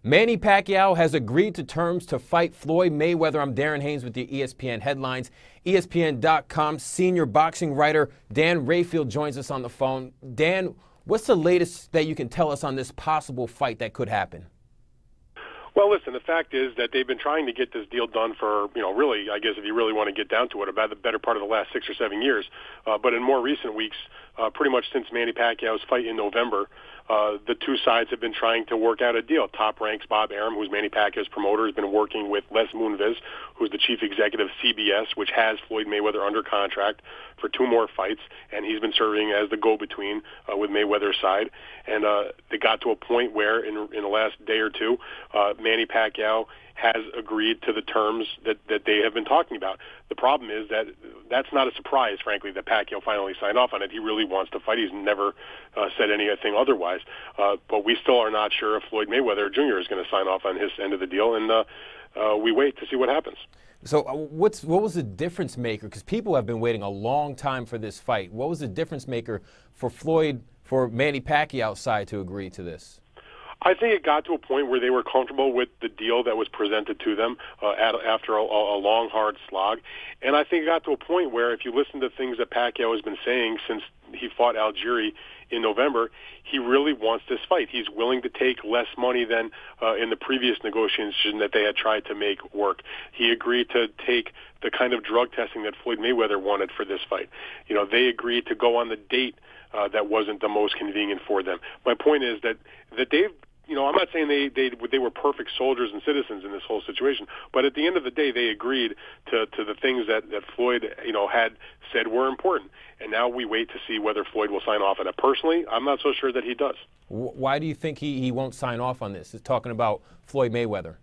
Manny Pacquiao has agreed to terms to fight Floyd Mayweather. I'm Darren Haynes with the ESPN headlines. ESPN.com senior boxing writer Dan Rayfield joins us on the phone. Dan, what's the latest that you can tell us on this possible fight that could happen? Well, listen, the fact is that they've been trying to get this deal done for, really, I guess if you really want to get down to it, about the better part of the last 6 or 7 years. But in more recent weeks, pretty much since Manny Pacquiao's fight in November, the two sides have been trying to work out a deal. Top ranks Bob Arum, who's Manny Pacquiao's promoter, has been working with Les Moonves, who's the chief executive of CBS, which has Floyd Mayweather under contract for 2 more fights, and he's been serving as the go-between with Mayweather's side. And they got to a point where, in the last day or two, Manny Pacquiao has agreed to the terms that they have been talking about. The problem is that that's not a surprise, frankly, that Pacquiao finally signed off on it. He really wants to fight. He's never said anything otherwise. But we still are not sure if Floyd Mayweather Jr. is going to sign off on his end of the deal, and we wait to see what happens. So what was the difference maker? Because people have been waiting a long time for this fight. What was the difference maker for Manny Pacquiao's side to agree to this? I think it got to a point where they were comfortable with the deal that was presented to them after a long, hard slog. And I think it got to a point where, if you listen to things that Pacquiao has been saying since he fought Algieri in November, he really wants this fight. He's willing to take less money than in the previous negotiation that they had tried to make work. He agreed to take the kind of drug testing that Floyd Mayweather wanted for this fight. They agreed to go on the date that wasn't the most convenient for them. My point is that they've, I'm not saying they were perfect soldiers and citizens in this whole situation, but at the end of the day, they agreed to the things that Floyd, had said were important. And now we wait to see whether Floyd will sign off on it. Personally, I'm not so sure that he does. Why do you think he won't sign off on this? It's talking about Floyd Mayweather.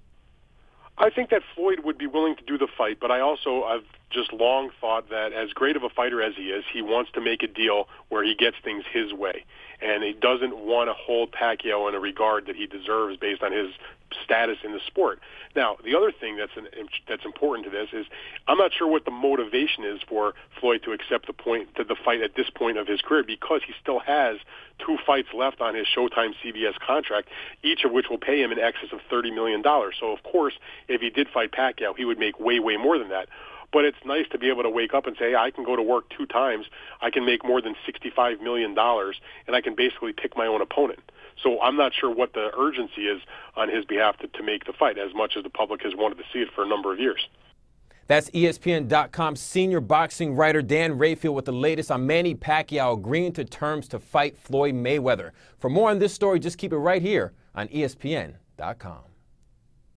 I think that Floyd would be willing to do the fight, but I've just long thought that, as great of a fighter as he is, he wants to make a deal where he gets things his way. And he doesn't want to hold Pacquiao in a regard that he deserves based on his status in the sport. Now, the other thing that's important to this is I'm not sure what the motivation is for Floyd to accept the fight at this point of his career, because he still has 2 fights left on his Showtime CBS contract, each of which will pay him in excess of $30 million. So, of course, if he did fight Pacquiao, he would make way, way more than that. But it's nice to be able to wake up and say, hey, I can go to work 2 times, I can make more than $65 million, and I can basically pick my own opponent. So I'm not sure what the urgency is on his behalf to make the fight, as much as the public has wanted to see it for a number of years. That's ESPN.com senior boxing writer Dan Rayfield with the latest on Manny Pacquiao agreeing to terms to fight Floyd Mayweather. For more on this story, just keep it right here on ESPN.com.